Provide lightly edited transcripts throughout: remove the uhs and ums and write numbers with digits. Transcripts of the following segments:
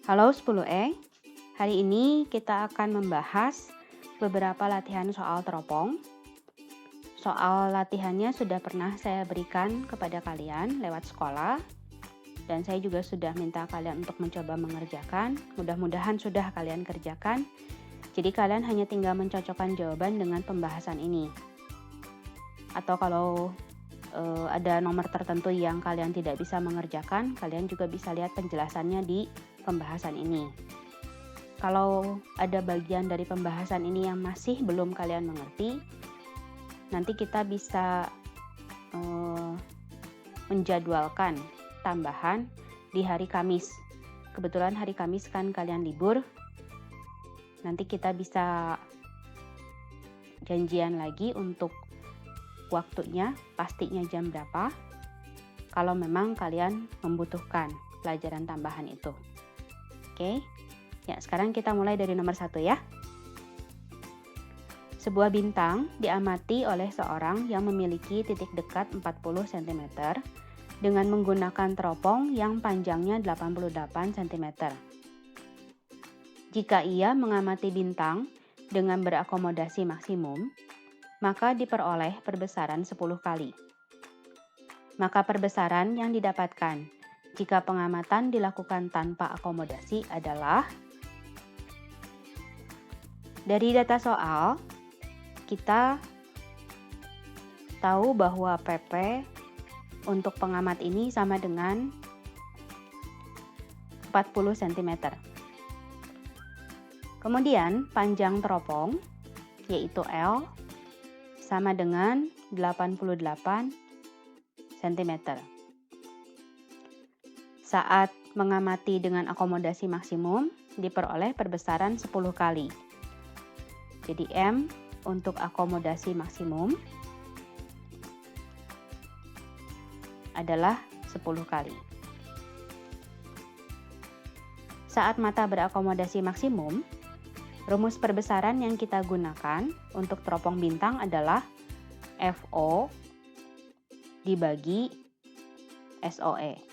Halo 10E, hari ini kita akan membahas beberapa latihan soal teropong. Soal latihannya sudah pernah saya berikan kepada kalian lewat sekolah, dan saya juga sudah minta kalian untuk mencoba mengerjakan. Mudah-mudahan sudah kalian kerjakan, jadi kalian hanya tinggal mencocokkan jawaban dengan pembahasan ini. Atau kalau ada nomor tertentu yang kalian tidak bisa mengerjakan, kalian juga bisa lihat penjelasannya di pembahasan ini. Kalau ada bagian dari pembahasan ini yang masih belum kalian mengerti, nanti kita bisa menjadwalkan tambahan di hari Kamis. Kebetulan hari Kamis kan kalian libur, nanti kita bisa janjian lagi untuk waktunya, pastinya jam berapa, kalau memang kalian membutuhkan pelajaran tambahan itu. Oke, ya sekarang kita mulai dari nomor 1 ya. Sebuah bintang diamati oleh seorang yang memiliki titik dekat 40 cm dengan menggunakan teropong yang panjangnya 88 cm. Jika ia mengamati bintang dengan berakomodasi maksimum, maka diperoleh perbesaran 10 kali. Maka perbesaran yang didapatkan jika pengamatan dilakukan tanpa akomodasi adalah, dari data soal, kita tahu bahwa PP untuk pengamat ini sama dengan 40 cm. Kemudian panjang teropong, yaitu L, sama dengan 88 cm. Saat mengamati dengan akomodasi maksimum, diperoleh perbesaran 10 kali. Jadi M untuk akomodasi maksimum adalah 10 kali. Saat mata berakomodasi maksimum, rumus perbesaran yang kita gunakan untuk teropong bintang adalah FO dibagi SOE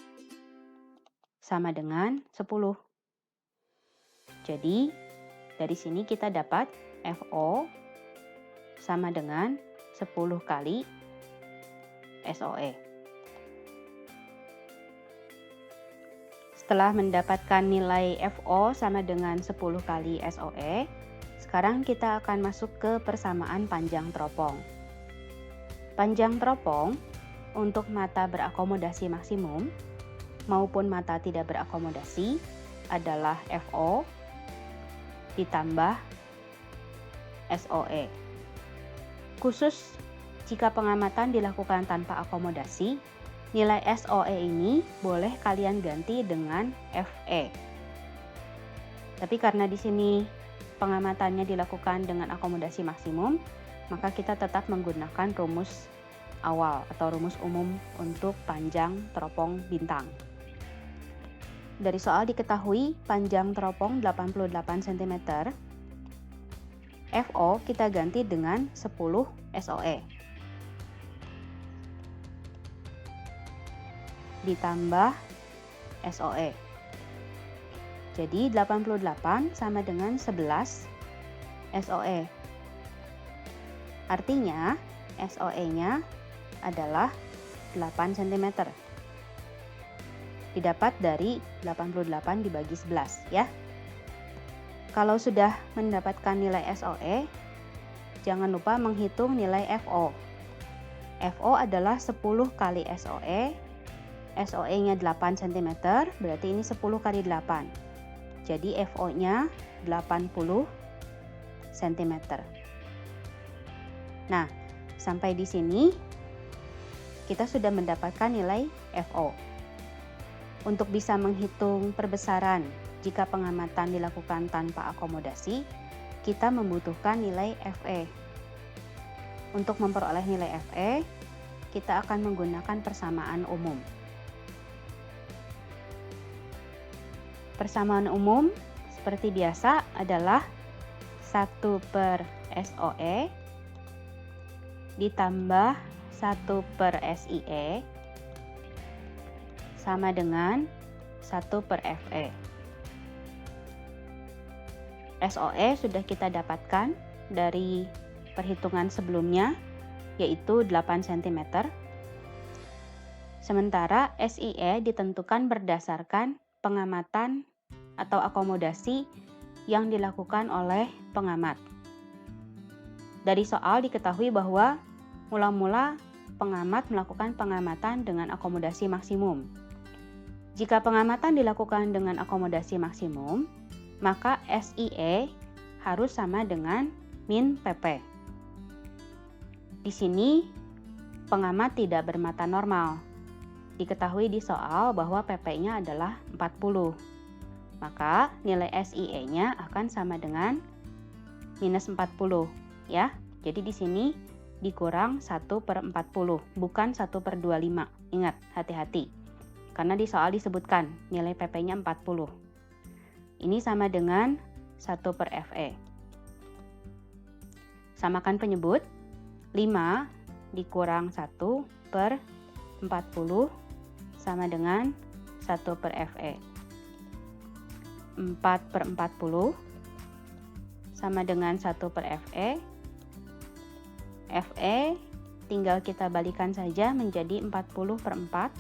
sama dengan 10. Jadi, dari sini kita dapat FO sama dengan 10 kali SOE. Setelah mendapatkan nilai FO sama dengan 10 kali SOE, sekarang kita akan masuk ke persamaan panjang teropong. Panjang teropong untuk mata berakomodasi maksimum maupun mata tidak berakomodasi adalah FO ditambah SOE. Khusus jika pengamatan dilakukan tanpa akomodasi, nilai SOE ini boleh kalian ganti dengan FE. Tapi karena di sini pengamatannya dilakukan dengan akomodasi maksimum, maka kita tetap menggunakan rumus awal atau rumus umum untuk panjang teropong bintang. Dari soal diketahui panjang teropong 88 cm, FO kita ganti dengan 10 SOE. Ditambah SOE. Jadi 88 sama dengan 11 SOE. Artinya SOE-nya adalah 8 cm. Didapat dari 88 dibagi 11 ya. Kalau sudah mendapatkan nilai SOE, jangan lupa menghitung nilai FO. FO adalah 10 kali SOE. SOE-nya 8 cm, berarti ini 10 kali 8. Jadi FO-nya 80 cm. Nah, sampai di sini kita sudah mendapatkan nilai FO. Untuk bisa menghitung perbesaran jika pengamatan dilakukan tanpa akomodasi, kita membutuhkan nilai FE. Untuk memperoleh nilai FE, kita akan menggunakan persamaan umum. Persamaan umum seperti biasa adalah 1 per SOE ditambah 1 per SIE sama dengan 1 per FE. SOE sudah kita dapatkan dari perhitungan sebelumnya, yaitu 8 cm. Sementara SIE ditentukan berdasarkan pengamatan atau akomodasi yang dilakukan oleh pengamat. Dari soal diketahui bahwa mula-mula pengamat melakukan pengamatan dengan akomodasi maksimum. Jika pengamatan dilakukan dengan akomodasi maksimum, maka SIE harus sama dengan min PP. Di sini pengamat tidak bermata normal. Diketahui di soal bahwa PP-nya adalah 40. Maka nilai SIE-nya akan sama dengan minus 40 ya. Jadi di sini dikurang 1/40, bukan 1/25. Ingat, hati-hati. Karena di soal disebutkan nilai PP-nya 40. Ini sama dengan 1/FE. Samakan penyebut. 5 dikurang 1/40 sama dengan 1/FE. 4/40 sama dengan 1/FE. FE tinggal kita balikan saja menjadi 40/4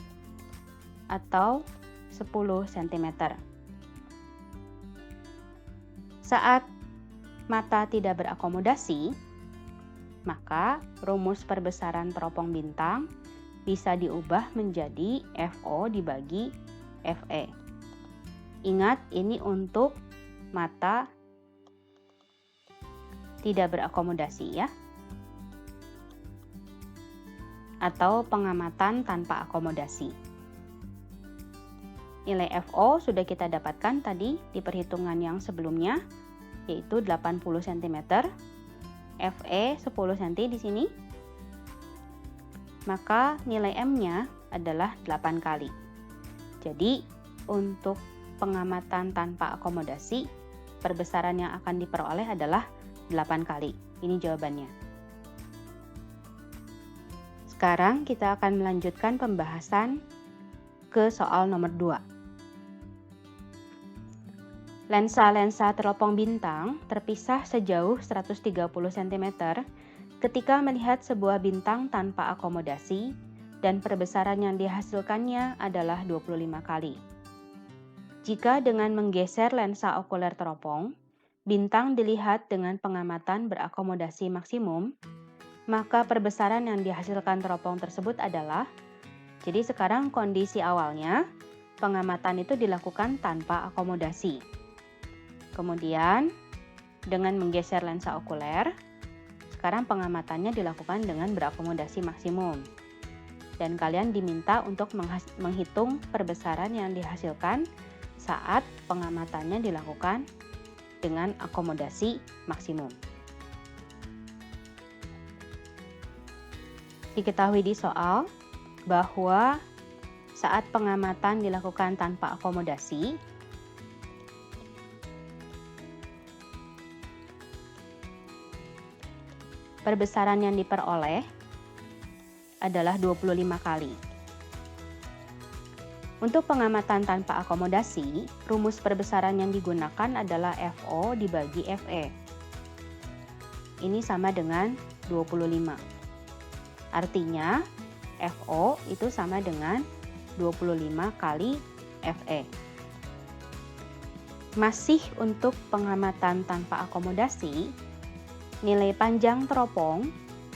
atau 10 cm. Saat mata tidak berakomodasi, maka rumus perbesaran teropong bintang bisa diubah menjadi FO dibagi FE. Ingat, ini untuk mata tidak berakomodasi ya, atau pengamatan tanpa akomodasi. Nilai FO sudah kita dapatkan tadi di perhitungan yang sebelumnya, yaitu 80 cm. FE 10 cm di sini. Maka nilai M-nya adalah 8 kali. Jadi, untuk pengamatan tanpa akomodasi, perbesaran yang akan diperoleh adalah 8 kali. Ini jawabannya. Sekarang kita akan melanjutkan pembahasan ke soal nomor 2. Lensa-lensa teropong bintang terpisah sejauh 130 cm ketika melihat sebuah bintang tanpa akomodasi dan perbesaran yang dihasilkannya adalah 25 kali. Jika dengan menggeser lensa okuler teropong, bintang dilihat dengan pengamatan berakomodasi maksimum, maka perbesaran yang dihasilkan teropong tersebut adalah, jadi sekarang kondisi awalnya, pengamatan itu dilakukan tanpa akomodasi. Kemudian, dengan menggeser lensa okuler, sekarang pengamatannya dilakukan dengan berakomodasi maksimum. Dan kalian diminta untuk menghitung perbesaran yang dihasilkan saat pengamatannya dilakukan dengan akomodasi maksimum. Diketahui di soal bahwa saat pengamatan dilakukan tanpa akomodasi, perbesaran yang diperoleh adalah 25 kali. Untuk pengamatan tanpa akomodasi, rumus perbesaran yang digunakan adalah FO dibagi FE. Ini sama dengan 25. Artinya, FO itu sama dengan 25 kali FE. Masih untuk pengamatan tanpa akomodasi, nilai panjang teropong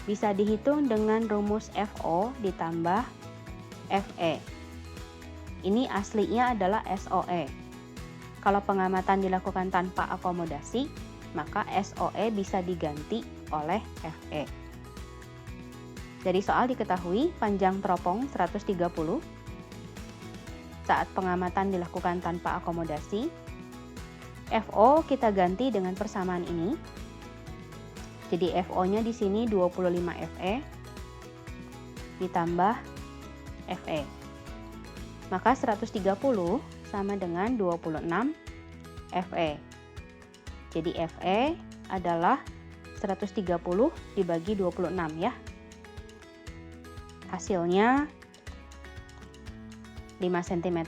bisa dihitung dengan rumus FO ditambah FE. Ini aslinya adalah SOE. Kalau pengamatan dilakukan tanpa akomodasi, maka SOE bisa diganti oleh FE. Dari soal diketahui panjang teropong 130. Saat pengamatan dilakukan tanpa akomodasi, FO kita ganti dengan persamaan ini. Jadi FO-nya di sini 25 FE ditambah FE. Maka 130 sama dengan 26 FE. Jadi FE adalah 130 dibagi 26 ya. Hasilnya 5 cm.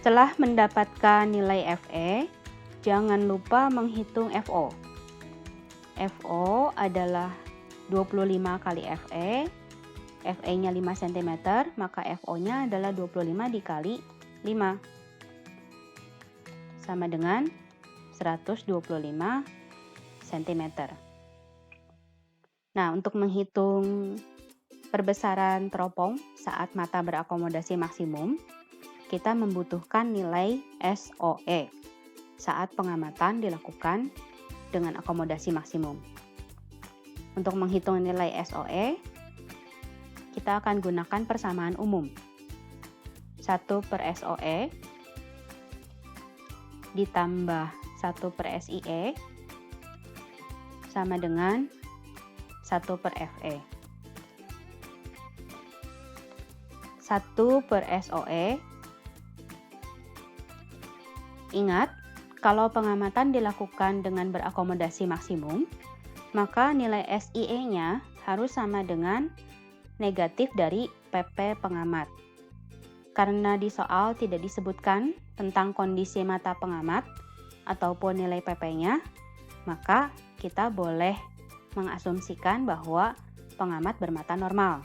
Setelah mendapatkan nilai FE, jangan lupa menghitung FO. FO adalah 25 kali FE. FE-nya 5 cm, maka FO-nya adalah 25 dikali 5. Sama dengan 125 cm. Nah, untuk menghitung perbesaran teropong saat mata berakomodasi maksimum, kita membutuhkan nilai SOE saat pengamatan dilakukan dengan akomodasi maksimum. Untuk menghitung nilai SOE, kita akan gunakan persamaan umum. 1/SOE ditambah 1/SIE sama dengan 1/FE. 1/SOE. Ingat, kalau pengamatan dilakukan dengan berakomodasi maksimum, maka nilai SIE-nya harus sama dengan negatif dari PP pengamat. Karena di soal tidak disebutkan tentang kondisi mata pengamat ataupun nilai PP-nya, maka kita boleh mengasumsikan bahwa pengamat bermata normal.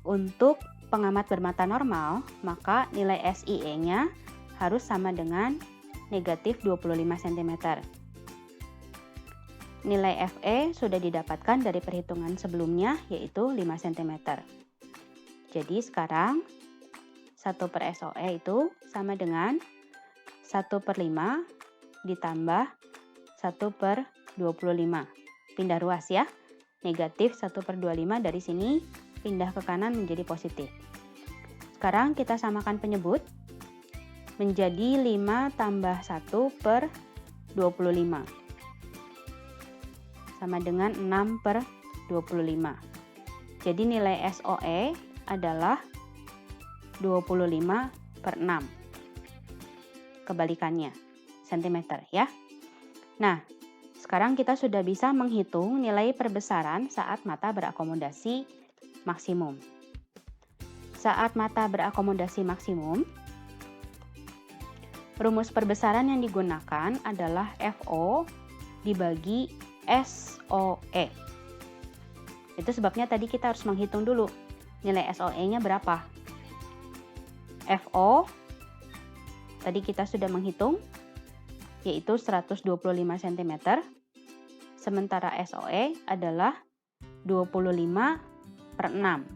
Untuk pengamat bermata normal, maka nilai SIE-nya harus sama dengan negatif 25 cm. Nilai FE sudah didapatkan dari perhitungan sebelumnya, yaitu 5 cm. Jadi sekarang 1/SOE itu sama dengan 1/5 ditambah 1/25. Pindah ruas ya. Negatif 1/25 dari sini pindah ke kanan menjadi positif. Sekarang kita samakan penyebut menjadi 5 tambah 1/25. Sama dengan 6/25. Jadi nilai SOE adalah 25/6. Kebalikannya, cm ya. Nah, sekarang kita sudah bisa menghitung nilai perbesaran saat mata berakomodasi maksimum. Saat mata berakomodasi maksimum, rumus perbesaran yang digunakan adalah FO dibagi SOE. Itu sebabnya tadi kita harus menghitung dulu nilai SOE-nya berapa. FO tadi kita sudah menghitung, yaitu 125 cm, sementara SOE adalah 25/6.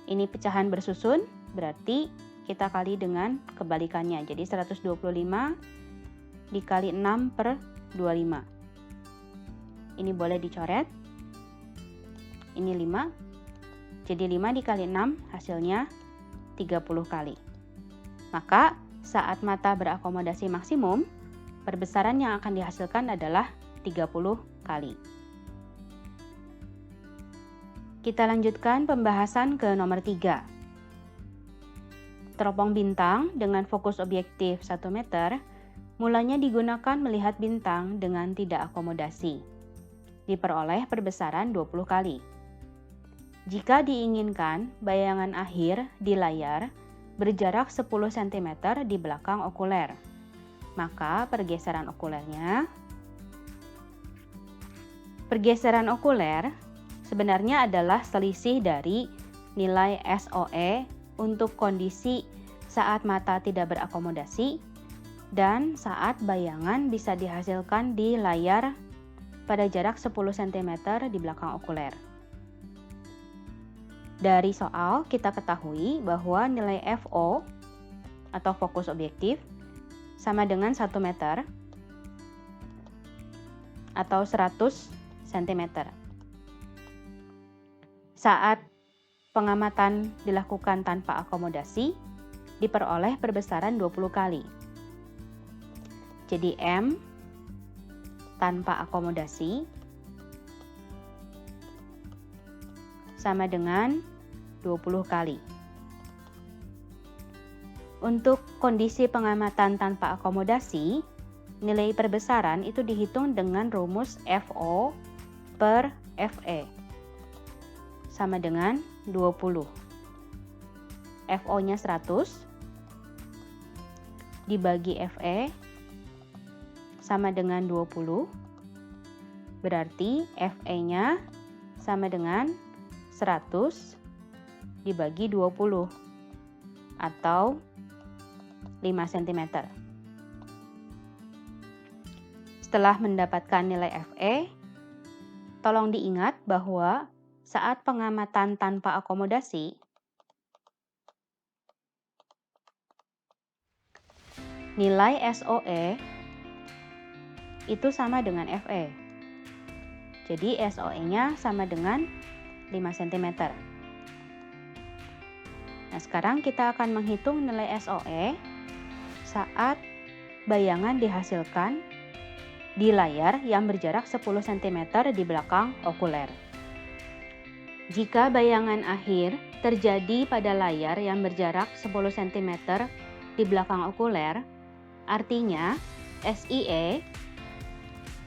Ini pecahan bersusun, berarti kita kali dengan kebalikannya. Jadi 125 dikali 6/25. Ini boleh dicoret. Ini 5. Jadi 5 dikali 6 hasilnya 30 kali. Maka saat mata berakomodasi maksimum, perbesaran yang akan dihasilkan adalah 30 kali. Kita lanjutkan pembahasan ke nomor 3. Teropong bintang dengan fokus objektif 1 meter mulanya digunakan melihat bintang dengan tidak akomodasi. Diperoleh perbesaran 20 kali. Jika diinginkan bayangan akhir di layar berjarak 10 cm di belakang okuler, maka pergeseran okuler sebenarnya adalah selisih dari nilai SOE untuk kondisi saat mata tidak berakomodasi dan saat bayangan bisa dihasilkan di layar pada jarak 10 cm di belakang okuler. Dari soal kita ketahui bahwa nilai FO atau fokus objektif sama dengan 1 meter atau 100 cm. Saat pengamatan dilakukan tanpa akomodasi, diperoleh perbesaran 20 kali. Jadi M tanpa akomodasi sama dengan 20 kali. Untuk kondisi pengamatan tanpa akomodasi, nilai perbesaran itu dihitung dengan rumus FO per FE sama dengan 20. FO-nya 100, dibagi FE sama dengan 20. Berarti FE-nya sama dengan 100 dibagi 20 atau 5 cm. Setelah mendapatkan nilai FE, tolong diingat bahwa saat pengamatan tanpa akomodasi, nilai SOE itu sama dengan FE. Jadi SOE-nya sama dengan 5 cm. Nah, sekarang kita akan menghitung nilai SOE saat bayangan dihasilkan di layar yang berjarak 10 cm di belakang okuler. Jika bayangan akhir terjadi pada layar yang berjarak 10 cm di belakang okuler, artinya SIE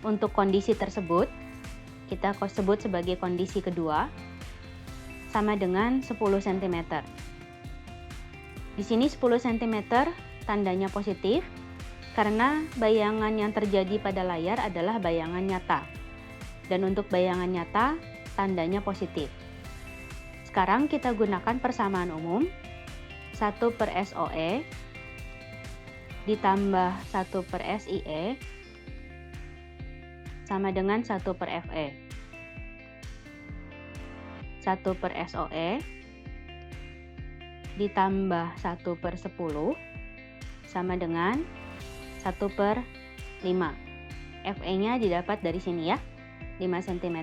untuk kondisi tersebut kita sebut sebagai kondisi kedua sama dengan 10 cm. Di sini 10 cm tandanya positif karena bayangan yang terjadi pada layar adalah bayangan nyata. Dan untuk bayangan nyata tandanya positif. Sekarang kita gunakan persamaan umum 1 per SOE ditambah 1 per SIE sama dengan 1 per FE. 1 per SOE ditambah 1 per 10 sama dengan 1 per 5. FE-nya didapat dari sini ya, 5 cm.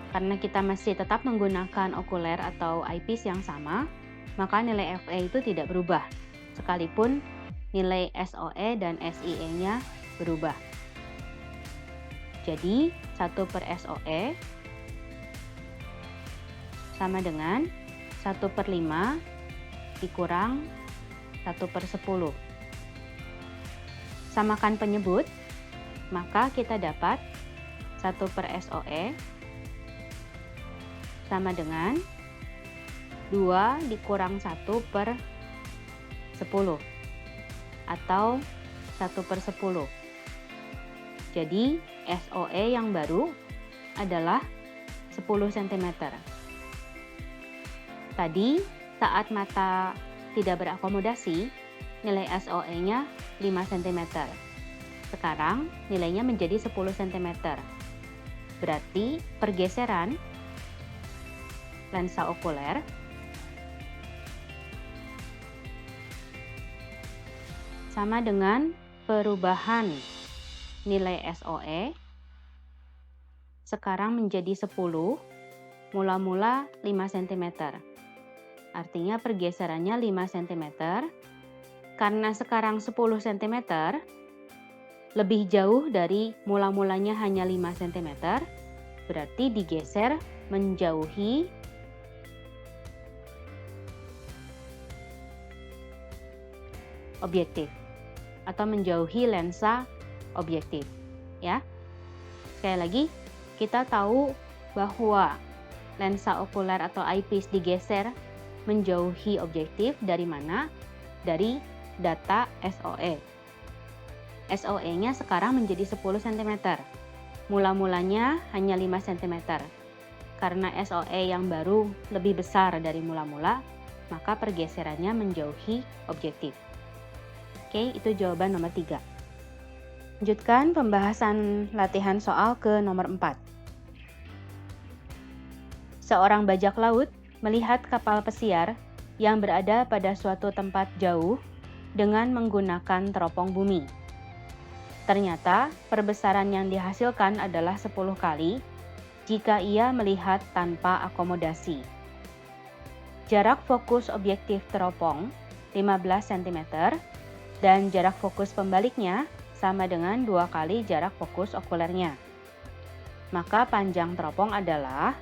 Karena kita masih tetap menggunakan okuler atau eyepiece yang sama, maka nilai FE itu tidak berubah, sekalipun nilai SOE dan SIE-nya berubah. Jadi 1 per SOE sama dengan 1 per 5 dikurang 1 per 10. Samakan penyebut, maka kita dapat 1 per SOE sama dengan 2 dikurang 1 per 10 atau 1 per 10. Jadi SOE yang baru adalah 10 cm. Tadi saat mata tidak berakomodasi, nilai SOE-nya 5 cm. Sekarang nilainya menjadi 10 cm. Berarti pergeseran lensa okuler sama dengan perubahan nilai SOE sekarang menjadi 10, mula-mula 5 cm. Artinya pergeserannya 5 cm. Karena sekarang 10 cm, lebih jauh dari mula-mulanya hanya 5 cm, berarti digeser menjauhi objektif atau menjauhi lensa objektif, ya. Sekali lagi, kita tahu bahwa lensa okuler atau eyepiece digeser menjauhi objektif dari mana? Dari data SOE. SOE-nya sekarang menjadi 10 cm. Mula-mulanya hanya 5 cm. Karena SOE yang baru lebih besar dari mula-mula, maka pergeserannya menjauhi objektif. Oke, itu jawaban nomor 3. Lanjutkan pembahasan latihan soal ke nomor 4. Seorang bajak laut melihat kapal pesiar yang berada pada suatu tempat jauh dengan menggunakan teropong bumi. Ternyata perbesaran yang dihasilkan adalah 10 kali jika ia melihat tanpa akomodasi. Jarak fokus objektif teropong 15 cm dan jarak fokus pembaliknya sama dengan 2 kali jarak fokus okulernya. Maka panjang teropong adalah,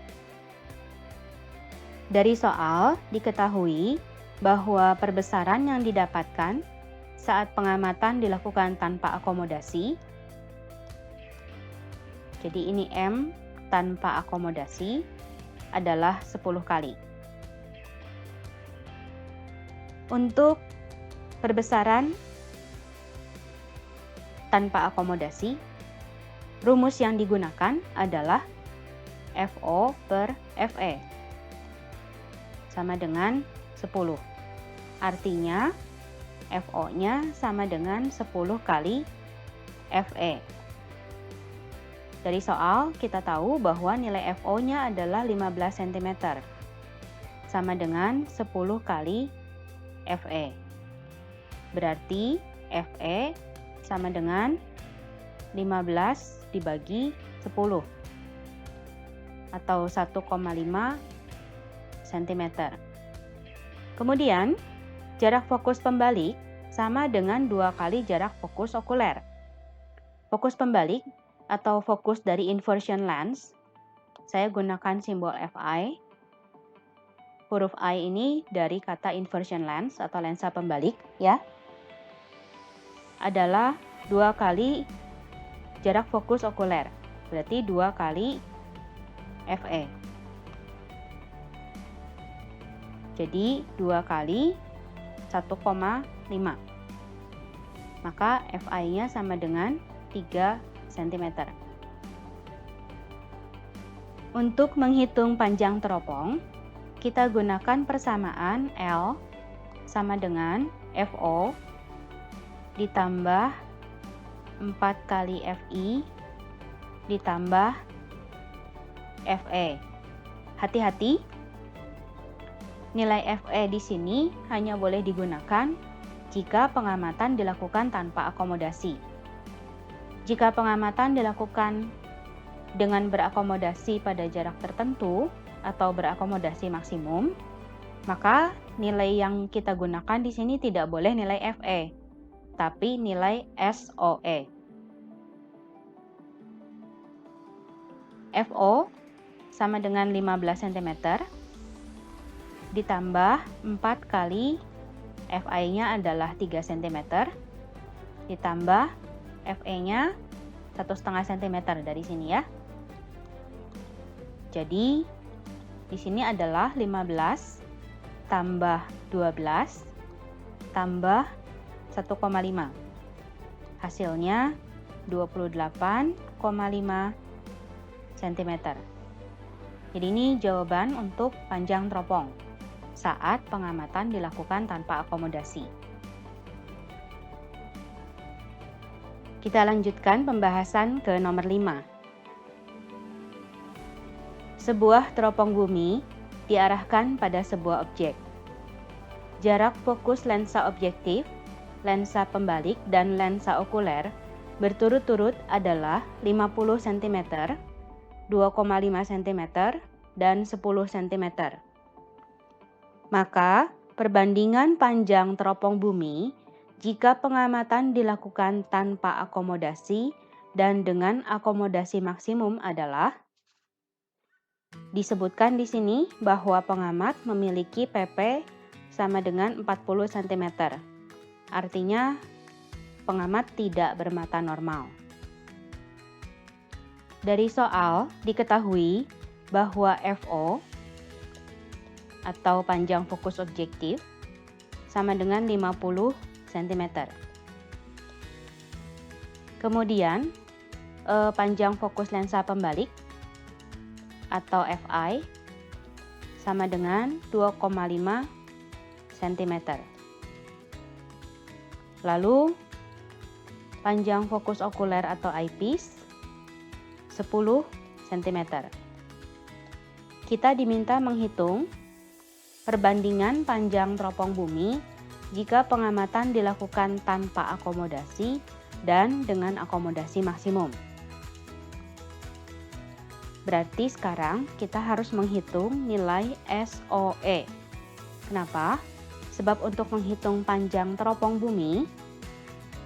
dari soal diketahui bahwa perbesaran yang didapatkan saat pengamatan dilakukan tanpa akomodasi. Jadi ini M tanpa akomodasi adalah 10 kali. Untuk perbesaran tanpa akomodasi, rumus yang digunakan adalah FO per FE sama dengan 10. Artinya FO-nya sama dengan 10 kali FE. Dari soal kita tahu bahwa nilai FO-nya adalah 15 cm, sama dengan 10 kali FE. Berarti FE sama dengan 15 dibagi 10 atau 1,5 cm. Kemudian jarak fokus pembalik sama dengan 2 kali jarak fokus okuler. Fokus pembalik atau fokus dari inversion lens, saya gunakan simbol Fi. Huruf I ini dari kata inversion lens atau lensa pembalik ya. Adalah 2 kali jarak fokus okuler. Berarti 2 kali Fe. Jadi 2 kali 1,5. Maka Fi-nya sama dengan 3 cm. Untuk menghitung panjang teropong, kita gunakan persamaan L sama dengan FO ditambah 4 kali Fi ditambah Fe. Hati-hati, nilai Fe di sini hanya boleh digunakan jika pengamatan dilakukan tanpa akomodasi. Jika pengamatan dilakukan dengan berakomodasi pada jarak tertentu atau berakomodasi maksimum, maka nilai yang kita gunakan di sini tidak boleh nilai Fe, tapi nilai SOE. FO sama dengan 15 cm ditambah 4 kali Fi-nya adalah 3 cm ditambah Fe-nya 1,5 cm dari sini ya. Jadi di sini adalah 15 tambah 12 tambah 1,5. Hasilnya 28,5 cm. Jadi ini jawaban untuk panjang teropong saat pengamatan dilakukan tanpa akomodasi. Kita lanjutkan pembahasan ke nomor 5. Sebuah teropong bumi diarahkan pada sebuah objek. Jarak fokus lensa objektif, lensa pembalik, dan lensa okuler berturut-turut adalah 50 cm, 2,5 cm, dan 10 cm. Maka, perbandingan panjang teropong bumi jika pengamatan dilakukan tanpa akomodasi dan dengan akomodasi maksimum adalah, disebutkan di sini bahwa pengamat memiliki PP sama dengan 40 cm. Artinya, pengamat tidak bermata normal. Dari soal diketahui bahwa FO atau panjang fokus objektif sama dengan 50 cm. Kemudian panjang fokus lensa pembalik atau Fi sama dengan 2,5 cm. Lalu panjang fokus okuler atau eyepiece 10 cm. Kita diminta menghitung perbandingan panjang teropong bumi jika pengamatan dilakukan tanpa akomodasi dan dengan akomodasi maksimum. Berarti sekarang kita harus menghitung nilai SOE. Kenapa? Sebab untuk menghitung panjang teropong bumi,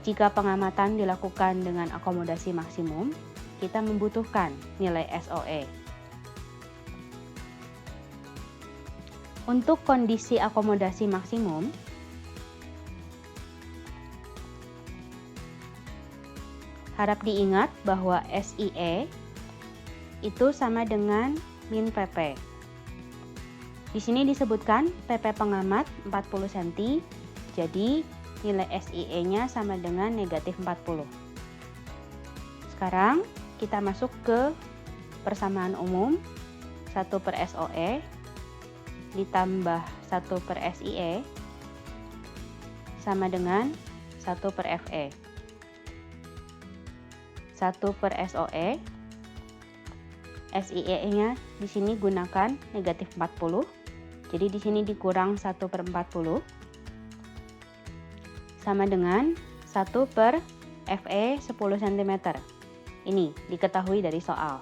jika pengamatan dilakukan dengan akomodasi maksimum, kita membutuhkan nilai SOE. Untuk kondisi akomodasi maksimum, harap diingat bahwa SIE itu sama dengan min PP. Di sini disebutkan PP pengamat 40 cm, jadi nilai SIE-nya sama dengan negatif 40. Sekarang kita masuk ke persamaan umum 1 per SOE ditambah 1 per SIE sama dengan 1 per FE. 1 per SOE, SIE-nya di sini gunakan negatif 40, jadi di sini dikurang 1 per 40, sama dengan 1 per FE 10 cm. Ini diketahui dari soal.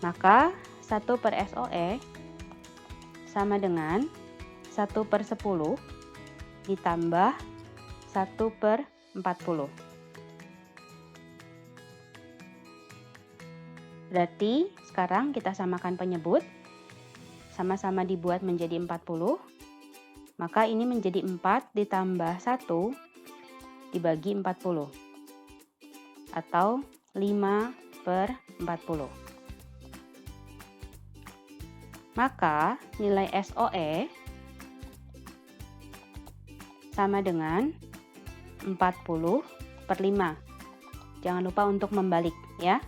Maka 1 per SOE sama dengan 1 per 10 ditambah 1 per 40. Berarti sekarang kita samakan penyebut. Sama-sama dibuat menjadi 40. Maka ini menjadi 4 ditambah 1 dibagi 40. Atau 5 per 40. Maka nilai SOE sama dengan 40 per 5. Jangan lupa untuk membalik ya.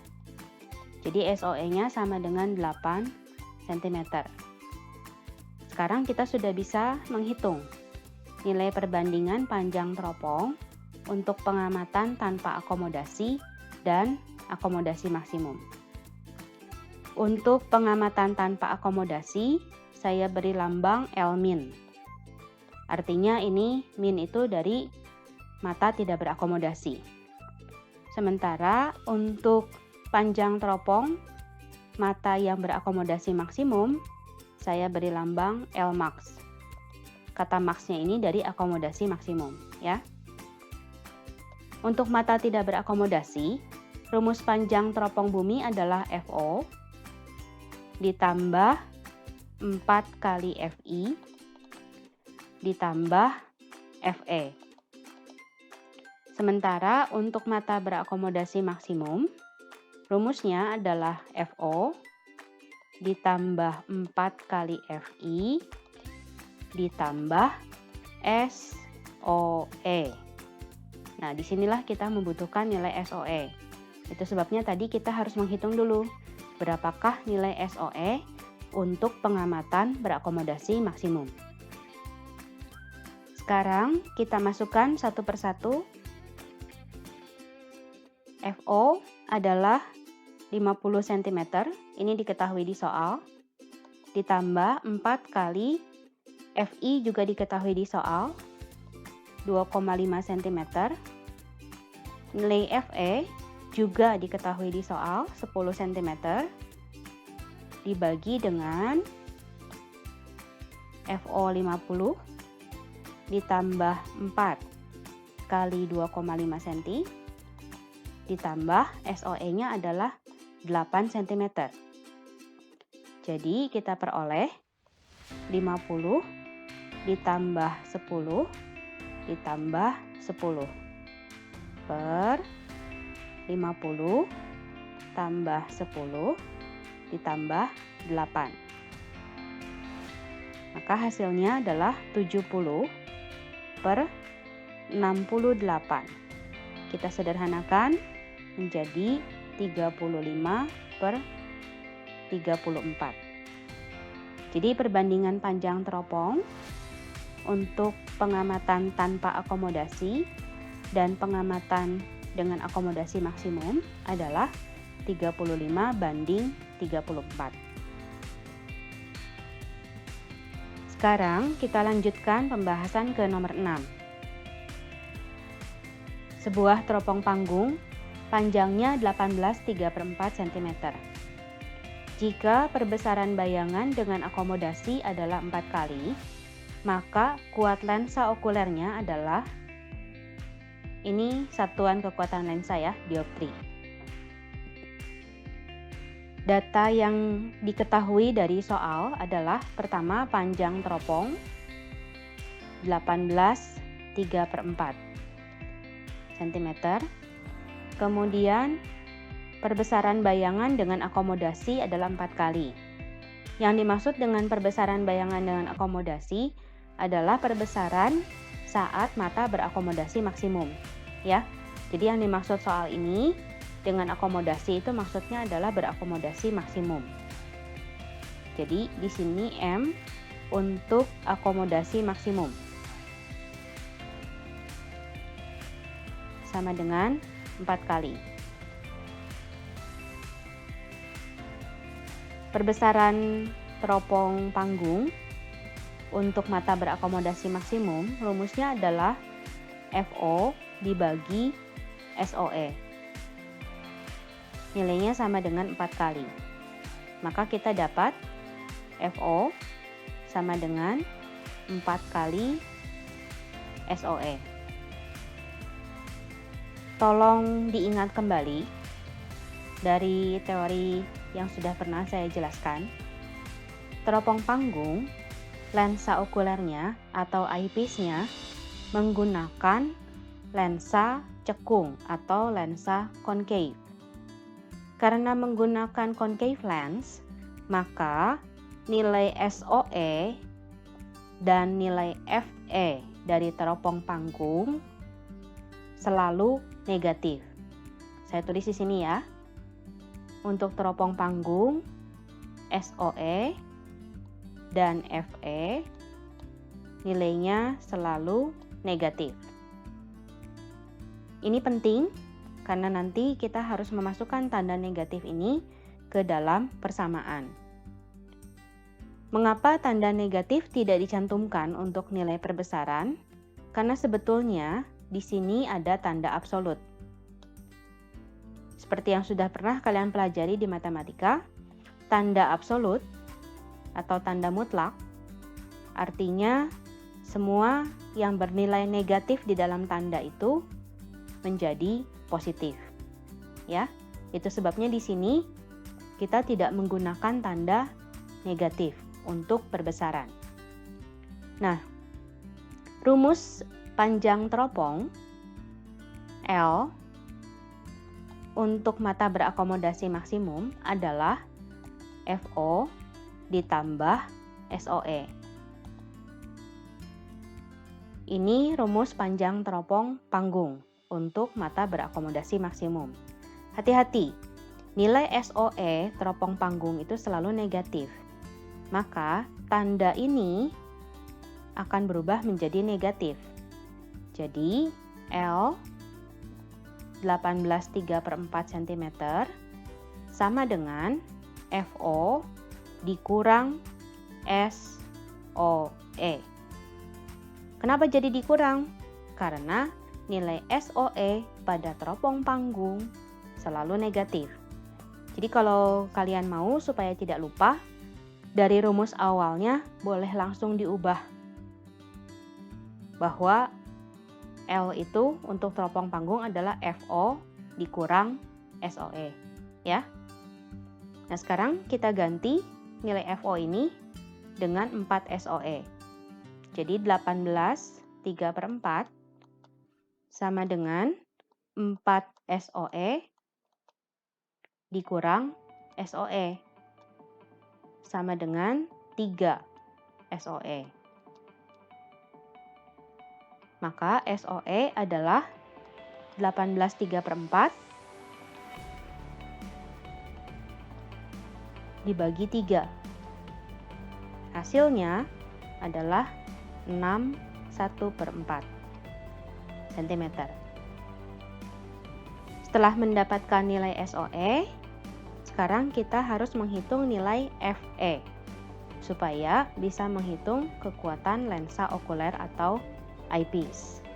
Jadi SOE-nya sama dengan 8 cm. Sekarang kita sudah bisa menghitung nilai perbandingan panjang teropong untuk pengamatan tanpa akomodasi dan akomodasi maksimum. Untuk pengamatan tanpa akomodasi, saya beri lambang L-min. Artinya ini min itu dari mata tidak berakomodasi. Sementara untuk panjang teropong mata yang berakomodasi maksimum, saya beri lambang L-max. Kata max-nya ini dari akomodasi maksimum ya. Untuk mata tidak berakomodasi, rumus panjang teropong bumi adalah FO ditambah 4 kali FI ditambah FE. Sementara untuk mata berakomodasi maksimum, rumusnya adalah FO ditambah 4 kali FI ditambah SOE. Nah, disinilah kita membutuhkan nilai SOE. Itu sebabnya tadi kita harus menghitung dulu berapakah nilai SOE untuk pengamatan berakomodasi maksimum. Sekarang kita masukkan satu persatu. FO adalah 50 cm, ini diketahui di soal. Ditambah 4 kali FI juga diketahui di soal, 2,5 cm. Nilai FE juga diketahui di soal, 10 cm. Dibagi dengan FO 50 ditambah 4 kali 2,5 cm ditambah SOE-nya adalah 8 cm. Jadi kita peroleh 50 ditambah 10 ditambah 10 per 50 tambah 10 ditambah 8. Maka hasilnya adalah 70 per 68. Kita sederhanakan menjadi 35 per 34. Jadi perbandingan panjang teropong untuk pengamatan tanpa akomodasi dan pengamatan dengan akomodasi maksimum adalah 35 banding 34. Sekarang kita lanjutkan pembahasan ke nomor 6. Sebuah teropong panggung panjangnya 18,3/4 cm. Jika perbesaran bayangan dengan akomodasi adalah 4 kali, maka kuat lensa okulernya adalah, ini satuan kekuatan lensa ya, dioptri. Data yang diketahui dari soal adalah pertama panjang teropong 18,3/4 cm. Kemudian perbesaran bayangan dengan akomodasi adalah 4 kali. Yang dimaksud dengan perbesaran bayangan dengan akomodasi adalah perbesaran 1 saat mata berakomodasi maksimum, ya. Jadi yang dimaksud soal ini dengan akomodasi itu maksudnya adalah berakomodasi maksimum. Jadi di sini M untuk akomodasi maksimum sama dengan 4 kali. Perbesaran teropong panggung untuk mata berakomodasi maksimum, rumusnya adalah FO dibagi SOE. Nilainya sama dengan 4 kali. Maka kita dapat FO sama dengan 4 kali SOE. Tolong diingat kembali dari teori yang sudah pernah saya jelaskan. Teropong panggung, lensa okulernya atau eyepiece-nya menggunakan lensa cekung atau lensa concave. Karena menggunakan concave lens, maka nilai SOE dan nilai FE dari teropong panggung selalu negatif. Saya tulis di sini ya. Untuk teropong panggung, SOE dan FE nilainya selalu negatif. Ini penting karena nanti kita harus memasukkan tanda negatif ini ke dalam persamaan. Mengapa tanda negatif tidak dicantumkan untuk nilai perbesaran? Karena sebetulnya di sini ada tanda absolut. Seperti yang sudah pernah kalian pelajari di matematika, tanda absolut atau tanda mutlak artinya semua yang bernilai negatif di dalam tanda itu menjadi positif. Ya, itu sebabnya di sini kita tidak menggunakan tanda negatif untuk perbesaran. Nah, rumus panjang teropong L untuk mata berakomodasi maksimum adalah FO ditambah SOE. Ini rumus panjang teropong panggung untuk mata berakomodasi maksimum. Hati-hati, nilai SOE teropong panggung itu selalu negatif. Maka tanda ini akan berubah menjadi negatif. Jadi L 18/3/4 cm sama dengan FO dikurang SOE. Kenapa jadi dikurang? Karena nilai SOE pada teropong panggung selalu negatif. Jadi kalau kalian mau supaya tidak lupa, dari rumus awalnya boleh langsung diubah bahwa L itu untuk teropong panggung adalah FO dikurang SOE, ya. Nah, sekarang kita ganti nilai FO ini dengan 4 SOE. Jadi 18/3/4 sama dengan 4 SOE dikurang SOE sama dengan 3 SOE. Maka SOE adalah 18/3/4 dibagi 3. Hasilnya adalah 6/1/4 cm. Setelah mendapatkan nilai SOE, sekarang kita harus menghitung nilai FE supaya bisa menghitung kekuatan lensa okuler atau eyepiece.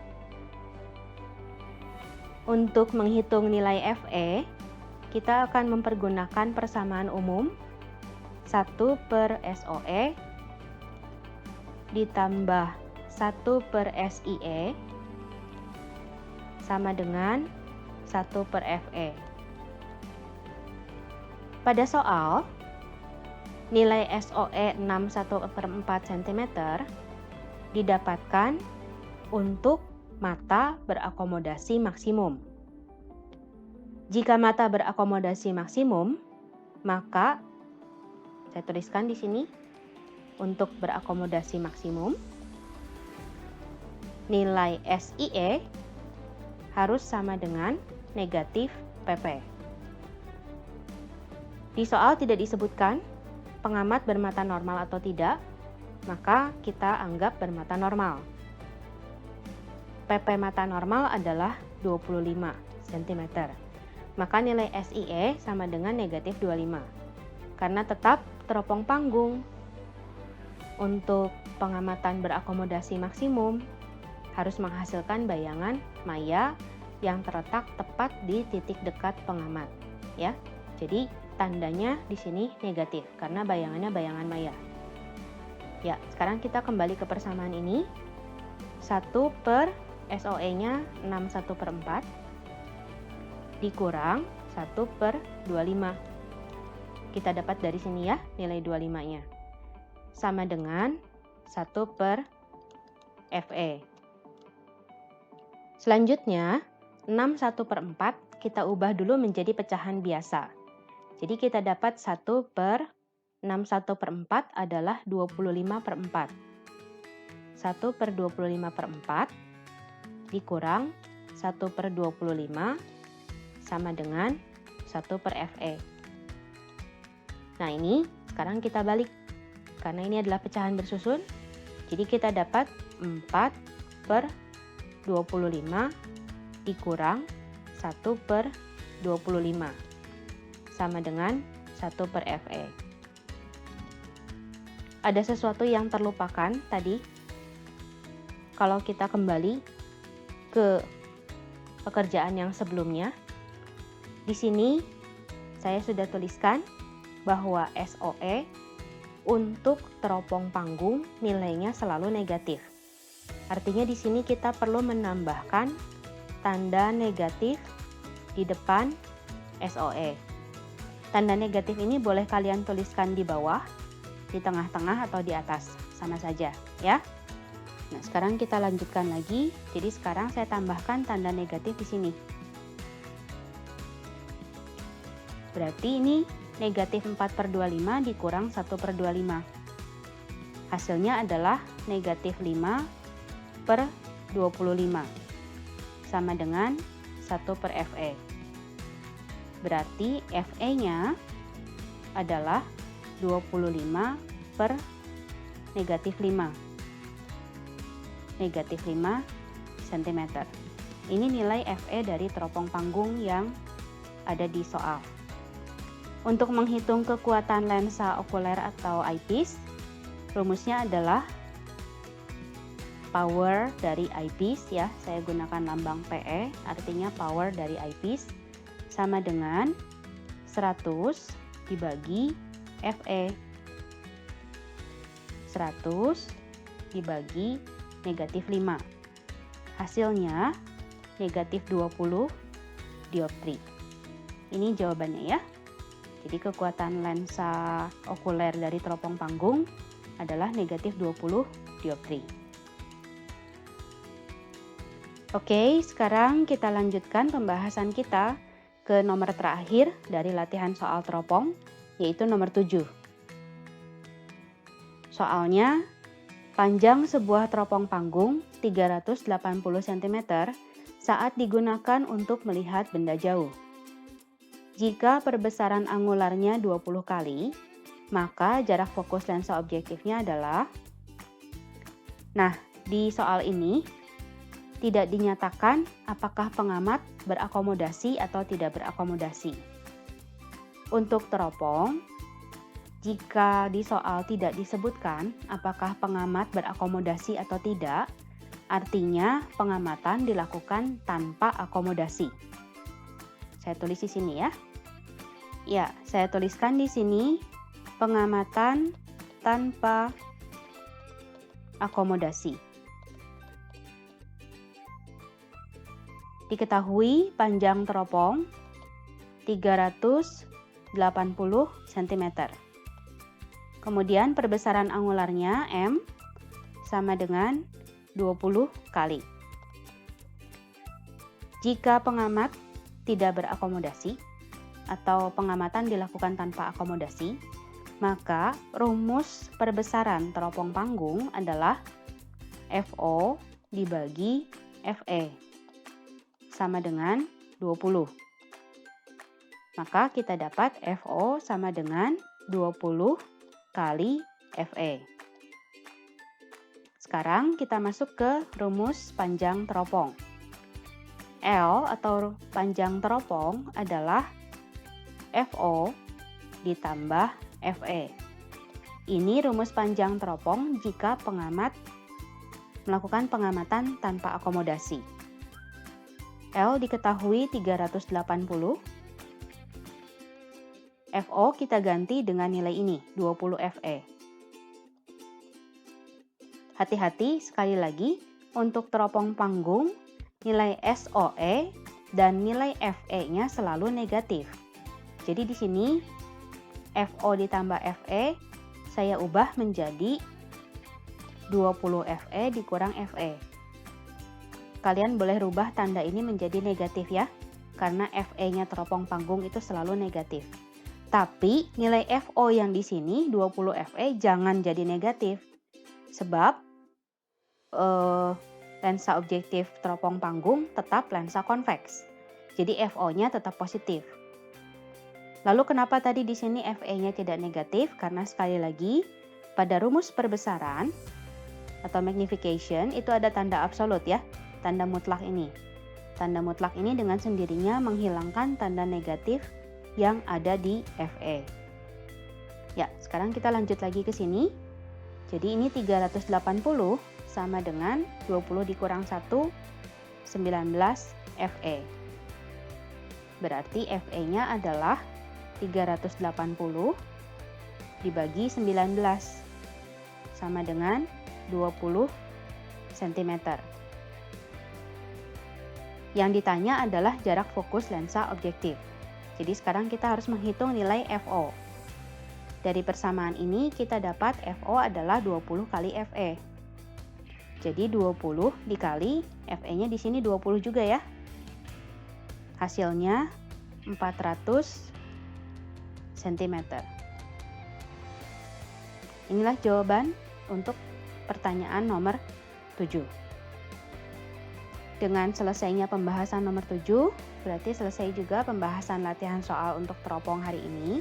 Untuk menghitung nilai FE, kita akan mempergunakan persamaan umum 1/SOE ditambah 1/SIE sama dengan 1/FE. Pada soal, nilai SOE 6/1/4 cm didapatkan untuk mata berakomodasi maksimum. Jika mata berakomodasi maksimum, maka saya tuliskan di sini untuk berakomodasi maksimum nilai SIE harus sama dengan negatif PP. Di soal tidak disebutkan pengamat bermata normal atau tidak, maka kita anggap bermata normal. PP mata normal adalah 25 cm. Maka nilai SIE sama dengan negatif 25. Karena tetap teropong panggung. Untuk pengamatan berakomodasi maksimum, harus menghasilkan bayangan maya yang terletak tepat di titik dekat pengamat, ya. Jadi tandanya di sini negatif karena bayangannya bayangan maya. Ya, sekarang kita kembali ke persamaan ini. 1 per SOE-nya 61/4 dikurang 1 per 25. Kita dapat dari sini ya nilai 25-nya. Sama dengan 1 per FE. Selanjutnya, 61/4 kita ubah dulu menjadi pecahan biasa. Jadi kita dapat 1 per 61/4 adalah 25/4. 1 per 25/4 dikurang 1 per 25 sama dengan 1 per FE. Nah ini sekarang kita balik. Karena ini adalah pecahan bersusun, jadi kita dapat 4 per 25 dikurang 1 per 25 sama dengan 1 per FE. Ada sesuatu yang terlupakan tadi. Kalau kita kembali ke pekerjaan yang sebelumnya, di sini saya sudah tuliskan bahwa SOE untuk teropong panggung nilainya selalu negatif. Artinya di sini kita perlu menambahkan tanda negatif di depan SOE. Tanda negatif ini boleh kalian tuliskan di bawah, di tengah-tengah atau di atas, sama saja ya. Nah, sekarang kita lanjutkan lagi. Jadi sekarang saya tambahkan tanda negatif di sini. Berarti ini negatif 4 per 25 dikurang 1 per 25. Hasilnya adalah negatif 5 per 25. Sama dengan 1 per FE. Berarti FE-nya adalah 25 per negatif 5. Negatif 5 cm. Ini nilai FE dari teropong panggung yang ada di soal. Untuk menghitung kekuatan lensa okuler atau eyepiece, rumusnya adalah power dari eyepiece ya. Saya gunakan lambang PE, artinya power dari eyepiece sama dengan 100 dibagi FE. 100 dibagi negatif 5. Hasilnya negatif 20 dioptri. Ini jawabannya ya. Jadi kekuatan lensa okuler dari teropong panggung adalah negatif 20 dioptri. Oke, sekarang kita lanjutkan pembahasan kita ke nomor terakhir dari latihan soal teropong, yaitu nomor 7. Soalnya, panjang sebuah teropong panggung 380 cm saat digunakan untuk melihat benda jauh. Jika perbesaran angularnya 20 kali, maka jarak fokus lensa objektifnya adalah... Nah, di soal ini tidak dinyatakan apakah pengamat berakomodasi atau tidak berakomodasi. Untuk teropong, jika di soal tidak disebutkan apakah pengamat berakomodasi atau tidak, artinya pengamatan dilakukan tanpa akomodasi. Saya tulis di sini ya. Ya, saya tuliskan di sini pengamatan tanpa akomodasi. Diketahui panjang teropong 380 cm. Kemudian perbesaran angularnya M sama dengan 20 kali. Jika pengamat tidak berakomodasi atau pengamatan dilakukan tanpa akomodasi, maka rumus perbesaran teropong panggung adalah FO dibagi FE sama dengan 20. Maka kita dapat FO sama dengan 20 kali FE. Sekarang kita masuk ke rumus panjang teropong. L atau panjang teropong adalah FO ditambah FE. Ini rumus panjang teropong jika pengamat melakukan pengamatan tanpa akomodasi. L diketahui 380. FO kita ganti dengan nilai ini, 20 FE. Hati-hati sekali lagi, untuk teropong panggung, nilai SOE dan nilai FE-nya selalu negatif. Jadi di sini, FO ditambah FE, saya ubah menjadi 20 FE dikurang FE. Kalian boleh rubah tanda ini menjadi negatif ya, karena FE-nya teropong panggung itu selalu negatif. Tapi nilai FO yang di sini 20 FE jangan jadi negatif. Sebab lensa objektif teropong panggung tetap lensa konveks. Jadi FO-nya tetap positif. Lalu kenapa tadi di sini FE-nya tidak negatif? Karena sekali lagi pada rumus perbesaran atau magnification itu ada tanda absolut ya, tanda mutlak ini. Tanda mutlak ini dengan sendirinya menghilangkan tanda negatif yang ada di FE. Ya, sekarang kita lanjut lagi ke sini. Jadi ini 380 sama dengan 20 dikurang 1, 19 FE. Berarti FE-nya adalah 380 dibagi 19 sama dengan 20 cm. Yang ditanya adalah jarak fokus lensa objektif. Jadi sekarang kita harus menghitung nilai FO. Dari persamaan ini kita dapat FO adalah 20 kali FE. Jadi 20 dikali FE-nya di sini 20 juga ya. Hasilnya 400 cm. Inilah jawaban untuk pertanyaan nomor 7. Dengan selesainya pembahasan nomor 7, berarti selesai juga pembahasan latihan soal untuk teropong hari ini.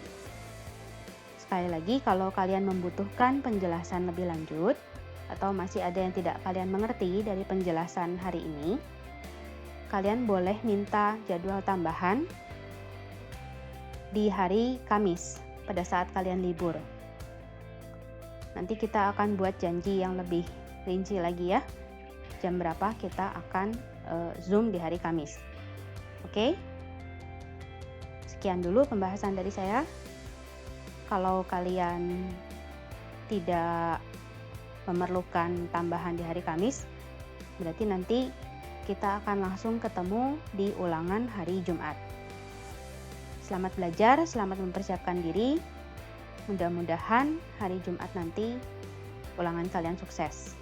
Sekali lagi, kalau kalian membutuhkan penjelasan lebih lanjut, atau masih ada yang tidak kalian mengerti dari penjelasan hari ini, kalian boleh minta jadwal tambahan di hari Kamis pada saat kalian libur. Nanti kita akan buat janji yang lebih rinci lagi ya, jam berapa kita akan Zoom di hari Kamis. Oke? Sekian dulu pembahasan dari saya. Kalau kalian tidak memerlukan tambahan di hari Kamis, berarti nanti kita akan langsung ketemu di ulangan hari Jumat. Selamat belajar, selamat mempersiapkan diri. Mudah-mudahan hari Jumat nanti ulangan kalian sukses.